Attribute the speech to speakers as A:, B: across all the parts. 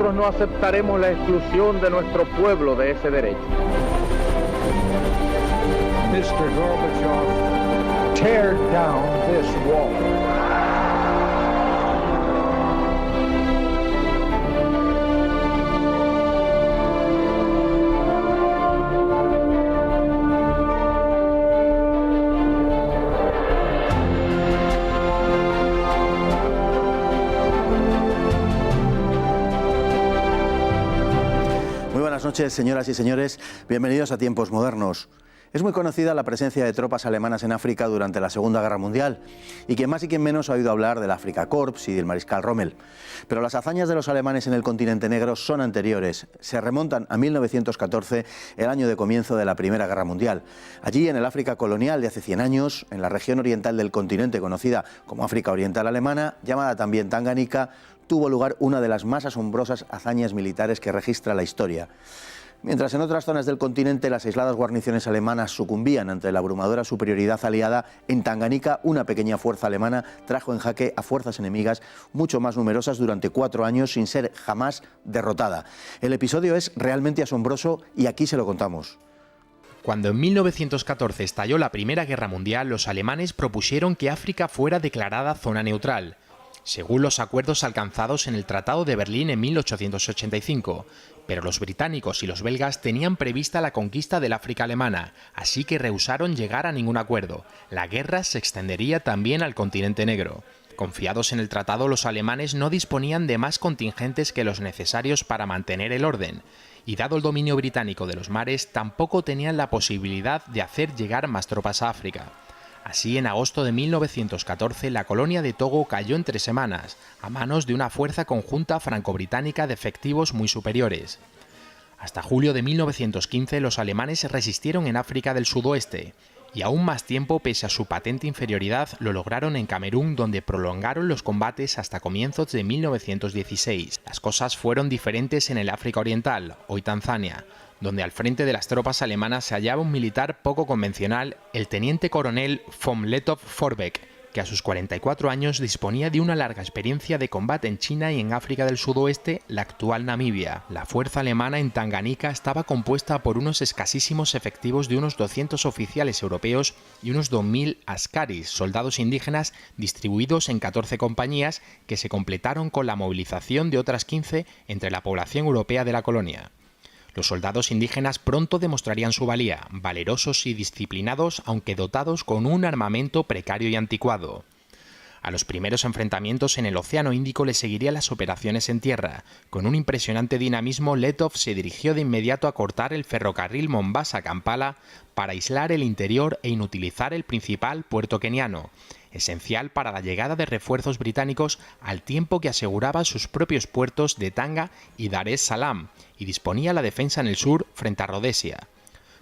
A: nosotros no aceptaremos la exclusión de nuestro pueblo de ese derecho.
B: Mr. Gorbachev, tear down this wall.
C: Buenas noches, señoras y señores. Bienvenidos a Tiempos Modernos. Es muy conocida la presencia de tropas alemanas en África durante la Segunda Guerra Mundial y quien más y quien menos ha oído hablar del Afrika Korps y del mariscal Rommel. Pero las hazañas de los alemanes en el continente negro son anteriores. Se remontan a 1914, el año de comienzo de la Primera Guerra Mundial. Allí, en el África colonial de hace 100 años, en la región oriental del continente conocida como África Oriental Alemana, llamada también Tanganica, tuvo lugar una de las más asombrosas hazañas militares que registra la historia. Mientras en otras zonas del continente las aisladas guarniciones alemanas sucumbían ante la abrumadora superioridad aliada, en Tanganica una pequeña fuerza alemana trajo en jaque a fuerzas enemigas mucho más numerosas durante 4 años sin ser jamás derrotada. El episodio es realmente asombroso y aquí se lo contamos.
D: Cuando en 1914 estalló la Primera Guerra Mundial, los alemanes propusieron que África fuera declarada zona neutral, según los acuerdos alcanzados en el Tratado de Berlín en 1885. Pero los británicos y los belgas tenían prevista la conquista del África alemana, así que rehusaron llegar a ningún acuerdo. La guerra se extendería también al continente negro. Confiados en el tratado, los alemanes no disponían de más contingentes que los necesarios para mantener el orden, y dado el dominio británico de los mares, tampoco tenían la posibilidad de hacer llegar más tropas a África. Así, en agosto de 1914, la colonia de Togo cayó en 3 semanas, a manos de una fuerza conjunta franco-británica de efectivos muy superiores. Hasta julio de 1915, los alemanes resistieron en África del Sudoeste, y aún más tiempo, pese a su patente inferioridad, lo lograron en Camerún, donde prolongaron los combates hasta comienzos de 1916. Las cosas fueron diferentes en el África Oriental, hoy Tanzania, donde al frente de las tropas alemanas se hallaba un militar poco convencional, el teniente coronel von Lettow-Vorbeck, que a sus 44 años disponía de una larga experiencia de combate en China y en África del Sudoeste, la actual Namibia. La fuerza alemana en Tanganica estaba compuesta por unos escasísimos efectivos de unos 200 oficiales europeos y unos 2.000 askaris, soldados indígenas distribuidos en 14 compañías que se completaron con la movilización de otras 15 entre la población europea de la colonia. Los soldados indígenas pronto demostrarían su valía, valerosos y disciplinados, aunque dotados con un armamento precario y anticuado. A los primeros enfrentamientos en el Océano Índico le seguirían las operaciones en tierra. Con un impresionante dinamismo, Lettow se dirigió de inmediato a cortar el ferrocarril Mombasa-Kampala para aislar el interior e inutilizar el principal puerto keniano, esencial para la llegada de refuerzos británicos, al tiempo que aseguraba sus propios puertos de Tanga y Dar es Salaam, y disponía la defensa en el sur frente a Rodesia.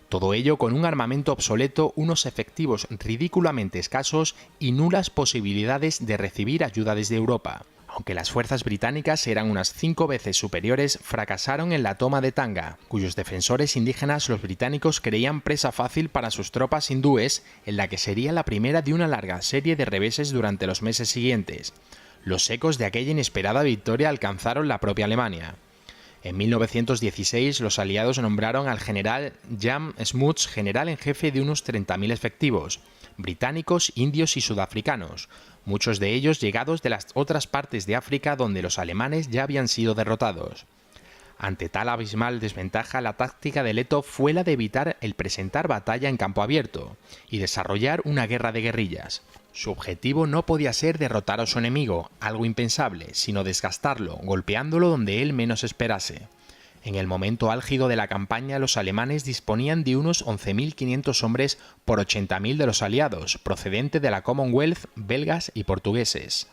D: Todo ello con un armamento obsoleto, unos efectivos ridículamente escasos y nulas posibilidades de recibir ayuda desde Europa. Aunque las fuerzas británicas eran unas 5 veces superiores, fracasaron en la toma de Tanga, cuyos defensores indígenas los británicos creían presa fácil para sus tropas hindúes, en la que sería la primera de una larga serie de reveses durante los meses siguientes. Los ecos de aquella inesperada victoria alcanzaron la propia Alemania. En 1916, los aliados nombraron al general Jan Smuts general en jefe de unos 30.000 efectivos, británicos, indios y sudafricanos, muchos de ellos llegados de las otras partes de África donde los alemanes ya habían sido derrotados. Ante tal abismal desventaja, la táctica de Lettow fue la de evitar el presentar batalla en campo abierto y desarrollar una guerra de guerrillas. Su objetivo no podía ser derrotar a su enemigo, algo impensable, sino desgastarlo, golpeándolo donde él menos esperase. En el momento álgido de la campaña, los alemanes disponían de unos 11.500 hombres por 80.000 de los aliados, procedente de la Commonwealth, belgas y portugueses.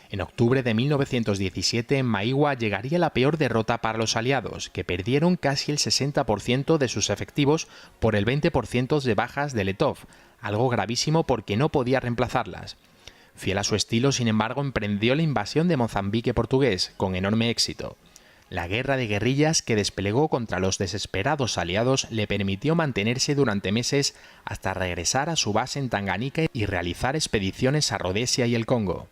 D: En octubre de 1917, en Maiwa llegaría la peor derrota para los aliados, que perdieron casi el 60% de sus efectivos por el 20% de bajas de Lettow, algo gravísimo porque no podía reemplazarlas. Fiel a su estilo, sin embargo, emprendió la invasión de Mozambique portugués, con enorme éxito. La guerra de guerrillas que desplegó contra los desesperados aliados le permitió mantenerse durante meses hasta regresar a su base en Tanganica y realizar expediciones a Rodesia y el Congo.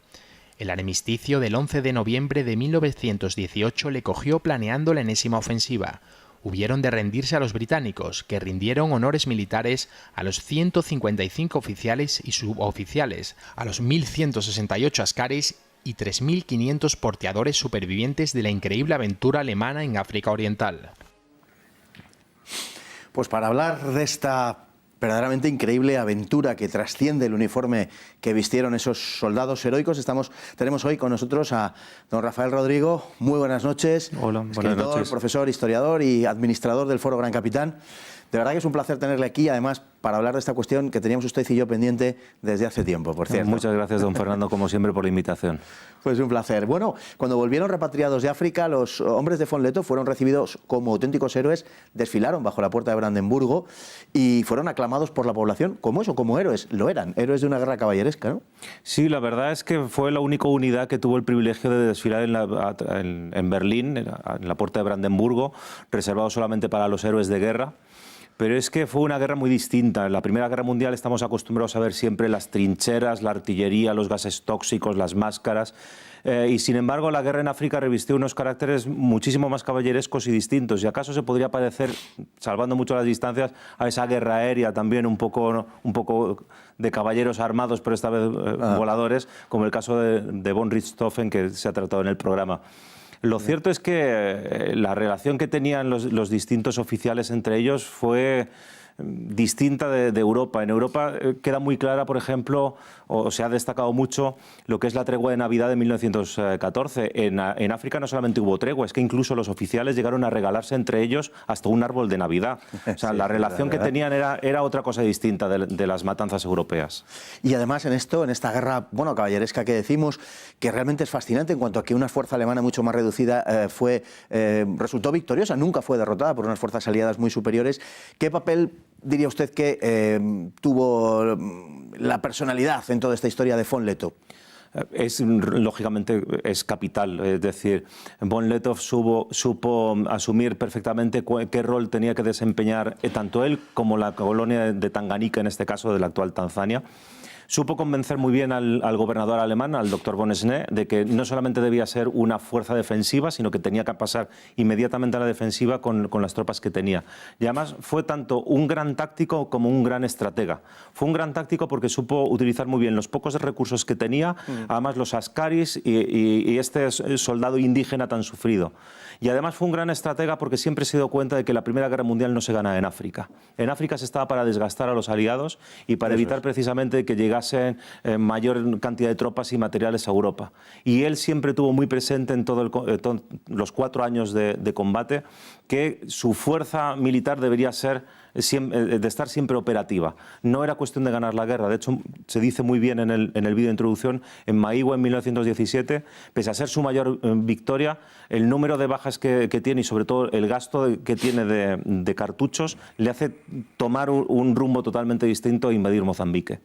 D: El armisticio del 11 de noviembre de 1918 le cogió planeando la enésima ofensiva. Hubieron de rendirse a los británicos, que rindieron honores militares a los 155 oficiales y suboficiales, a los 1.168 askaris y 3.500 porteadores supervivientes de la increíble aventura alemana en África Oriental.
C: Pues para hablar de esta verdaderamente increíble aventura que trasciende el uniforme que vistieron esos soldados heroicos, tenemos hoy con nosotros a don Rafael Rodrigo. Muy buenas noches.
E: Hola, buenas
C: escritor,
E: noches.
C: Profesor, historiador y administrador del Foro Gran Capitán. De verdad que es un placer tenerle aquí, además, para hablar de esta cuestión que teníamos usted y yo pendiente desde hace tiempo, por cierto.
E: Muchas gracias, don Fernando, como siempre, por la invitación.
C: Pues un placer. Bueno, cuando volvieron repatriados de África, los hombres de von Lettow fueron recibidos como auténticos héroes, desfilaron bajo la puerta de Brandenburgo y fueron aclamados por la población como eso, como héroes. Lo eran, héroes de una guerra caballeresca, ¿no?
E: Sí, la verdad es que fue la única unidad que tuvo el privilegio de desfilar en Berlín, en la puerta de Brandenburgo, reservado solamente para los héroes de guerra. Pero es que fue una guerra muy distinta. En la Primera Guerra Mundial estamos acostumbrados a ver siempre las trincheras, la artillería, los gases tóxicos, las máscaras. Y sin embargo, la guerra en África revistió unos caracteres muchísimo más caballerescos y distintos. Y acaso se podría parecer, salvando mucho las distancias, a esa guerra aérea también, un poco de caballeros armados, pero esta vez voladores, como el caso de von Richthofen, que se ha tratado en el programa. Lo cierto es que la relación que tenían los distintos oficiales entre ellos fue distinta de Europa. En Europa queda muy clara, por ejemplo, o se ha destacado mucho lo que es la tregua de Navidad de 1914. En África no solamente hubo tregua, es que incluso los oficiales llegaron a regalarse entre ellos hasta un árbol de Navidad. O sea, sí, la relación que tenían era otra cosa distinta de las matanzas europeas.
C: Y además en esta guerra, bueno, caballeresca que decimos, que realmente es fascinante en cuanto a que una fuerza alemana mucho más reducida resultó victoriosa, nunca fue derrotada por unas fuerzas aliadas muy superiores. ¿Qué papel diría usted que tuvo la personalidad en toda esta historia de von Lettow?
E: Lógicamente es capital, es decir, von Lettow supo asumir perfectamente qué rol tenía que desempeñar tanto él como la colonia de Tanganica, en este caso de la actual Tanzania. Supo convencer muy bien al gobernador alemán, al doctor von Schnee, de que no solamente debía ser una fuerza defensiva, sino que tenía que pasar inmediatamente a la defensiva con las tropas que tenía. Y además fue tanto un gran táctico como un gran estratega. Fue un gran táctico porque supo utilizar muy bien los pocos recursos que tenía, además los askaris y este soldado indígena tan sufrido. Y además fue un gran estratega porque siempre se dio cuenta de que la Primera Guerra Mundial no se gana en África. En África se estaba para desgastar a los aliados y para evitar precisamente que llegasen mayor cantidad de tropas y materiales a Europa. Y él siempre tuvo muy presente en todos los 4 años de combate que su fuerza militar debería ser de estar siempre operativa. No era cuestión de ganar la guerra. De hecho, se dice muy bien en el vídeo de introducción, en Maigua en 1917, pese a ser su mayor victoria, el número de bajas que tiene y sobre todo el gasto que tiene de cartuchos le hace tomar un rumbo totalmente distinto e invadir Mozambique.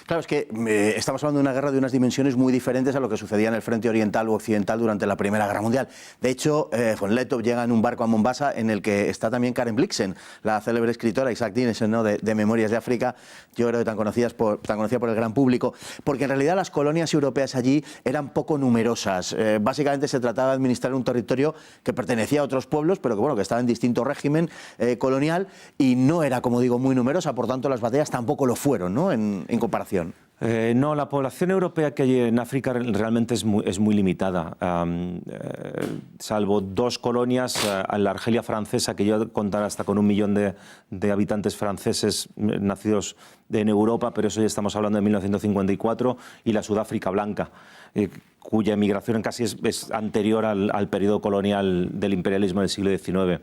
C: Claro, es que estamos hablando de una guerra de unas dimensiones muy diferentes a lo que sucedía en el frente oriental u occidental durante la Primera Guerra Mundial. De hecho, von Lettow llega en un barco a Mombasa en el que está también Karen Blixen, la célebre escritora Isaac Dinesen, ¿no?, de Memorias de África, yo creo que tan conocida por el gran público, porque en realidad las colonias europeas allí eran poco numerosas. Básicamente se trataba de administrar un territorio que pertenecía a otros pueblos, pero que, bueno, que estaba en distinto régimen colonial y no era, como digo, muy numerosa, por tanto las batallas tampoco lo fueron, ¿no?, en comparación.
E: No, la población europea que hay en África realmente es muy limitada, salvo 2 colonias, en la Argelia francesa, que llega a contar hasta con 1 millón de habitantes franceses nacidos en Europa, pero eso ya estamos hablando de 1954, y la Sudáfrica blanca, cuya emigración casi es anterior al periodo colonial del imperialismo del siglo XIX.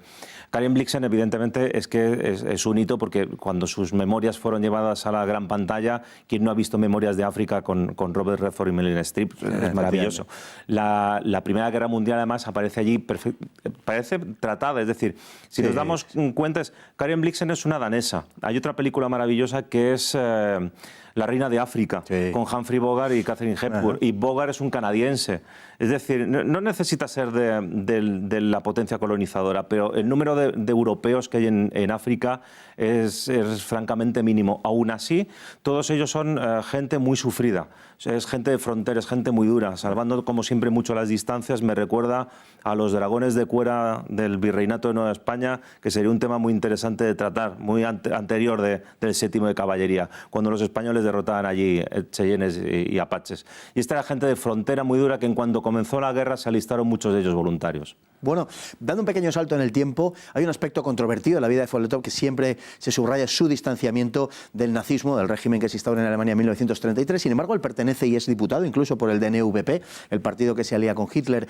E: Karen Blixen, evidentemente, es un hito porque cuando sus memorias fueron llevadas a la gran pantalla, quien no ha visto Memorias de África con Robert Redford y Meryl Streep, es maravilloso. La Primera Guerra Mundial, además, aparece allí, parece tratada, es decir, si nos damos cuenta, Karen Blixen es una danesa. Hay otra película maravillosa que es La Reina de África, con Humphrey Bogart y Katharine Hepburn, y Bogart es un canadiense. Es decir, no necesita ser de la potencia colonizadora, pero el número de europeos que hay en África es francamente mínimo. Aún así, todos ellos son gente muy sufrida. es gente de frontera, es gente muy dura, salvando como siempre mucho las distancias. Me recuerda a los dragones de cuera del Virreinato de Nueva España, que sería un tema muy interesante de tratar, muy anterior del 7º de Caballería, cuando los españoles derrotaban allí cheyennes y apaches. Y esta era gente de frontera muy dura que en cuanto comenzó la guerra se alistaron muchos de ellos voluntarios.
C: Bueno, dando un pequeño salto en el tiempo, hay un aspecto controvertido en la vida de von Lettow que siempre se subraya, su distanciamiento del nazismo, del régimen que se instauró en Alemania en 1933. Sin embargo, él pertenece y es diputado incluso por el DNVP, el partido que se alía con Hitler.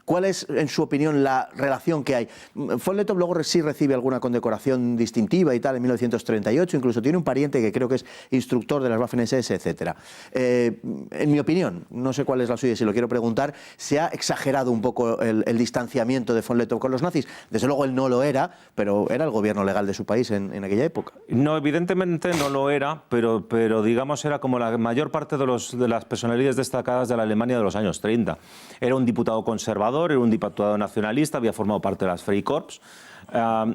C: ¿Cuál es, en su opinión, la relación que hay? Von Lettow luego sí recibe alguna condecoración distintiva y tal en 1938, incluso tiene un pariente que creo que es instructor de las Waffen-SS, etc. En mi opinión, no sé cuál es la suya, si lo quiero preguntar, se ha exagerado un poco el distanciamiento de von Lettow con los nazis. Desde luego él no lo era, pero era el gobierno legal de su país en aquella época.
E: No, evidentemente no lo era, pero digamos era como la mayor parte de las personalidades destacadas de la Alemania de los años 30. Era un diputado conservador, era un diputado nacionalista, había formado parte de las Freikorps.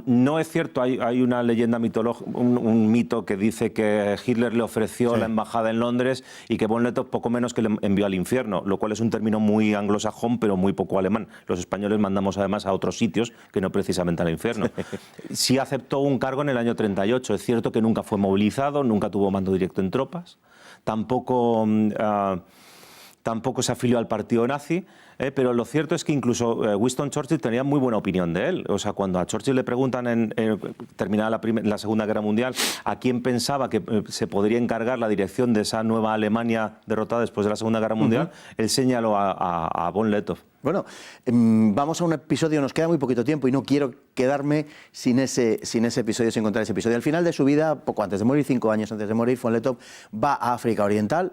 E: No es cierto, hay una leyenda mitológica, un mito que dice que Hitler le ofreció la embajada en Londres y que von Lettow poco menos que le envió al infierno, lo cual es un término muy anglosajón pero muy poco alemán. Los españoles mandamos además a otros sitios que no precisamente al infierno. Sí aceptó un cargo en el año 38, es cierto que nunca fue movilizado, nunca tuvo mando directo en tropas, tampoco se afilió al partido nazi, pero lo cierto es que incluso Winston Churchill tenía muy buena opinión de él. O sea, cuando a Churchill le preguntan, terminada la Segunda Guerra Mundial, a quién pensaba que se podría encargar la dirección de esa nueva Alemania derrotada después de la Segunda Guerra Mundial, él señaló a von Lettow.
C: Bueno, vamos a un episodio, nos queda muy poquito tiempo y no quiero quedarme sin ese episodio, sin contar ese episodio. Al final de su vida, poco antes de morir, 5 años antes de morir, von Lettow va a África Oriental,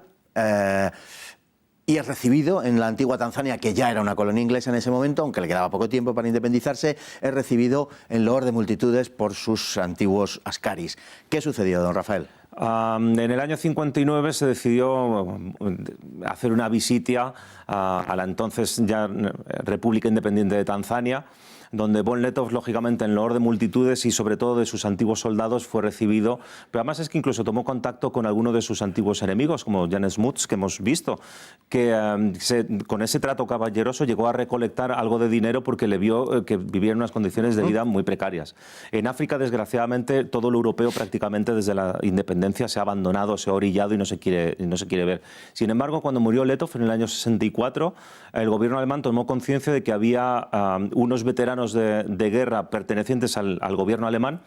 C: y es recibido en la antigua Tanzania, que ya era una colonia inglesa en ese momento, aunque le quedaba poco tiempo para independizarse, es recibido en loor de multitudes por sus antiguos askaris. ¿Qué sucedió, don Rafael?
E: En el año 59 se decidió hacer una visita a la entonces ya República Independiente de Tanzania, donde von Lettow, lógicamente, en loor de multitudes y sobre todo de sus antiguos soldados, fue recibido. Pero además es que incluso tomó contacto con algunos de sus antiguos enemigos, como Jan Smuts, que hemos visto, que con ese trato caballeroso llegó a recolectar algo de dinero porque le vio que vivía en unas condiciones de vida muy precarias. En África, desgraciadamente, todo lo europeo prácticamente desde la independencia se ha abandonado, se ha orillado y no se quiere ver. Sin embargo, cuando murió Lettow en el año 64, el gobierno alemán tomó conciencia de que había unos veteranos de guerra pertenecientes al gobierno alemán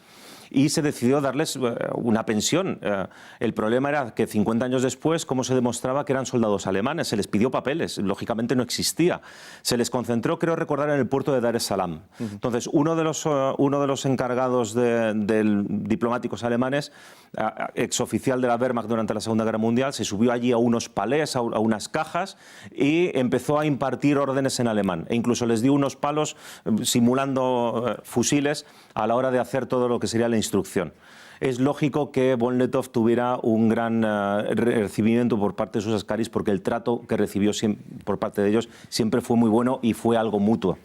E: y se decidió darles una pensión. El problema era que 50 años después, ¿cómo se demostraba que eran soldados alemanes? Se les pidió papeles, lógicamente no existía. Se les concentró, creo recordar, en el puerto de Dar es Salaam. Entonces, uno de los encargados diplomáticos alemanes, exoficial de la Wehrmacht durante la Segunda Guerra Mundial, se subió allí a unos palés, a unas cajas y empezó a impartir órdenes en alemán. E incluso les dio unos palos simulando fusiles a la hora de hacer todo lo que sería la instrucción. Es lógico que von Lettow tuviera un gran recibimiento por parte de sus askaris porque el trato que recibió por parte de ellos siempre fue muy bueno y fue algo mutuo.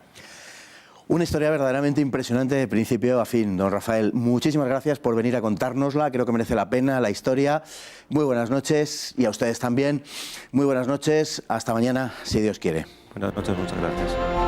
C: Una historia verdaderamente impresionante de principio a fin, don Rafael. Muchísimas gracias por venir a contárnosla, creo que merece la pena la historia. Muy buenas noches y a ustedes también. Muy buenas noches, hasta mañana, si Dios quiere.
E: Buenas noches, muchas gracias.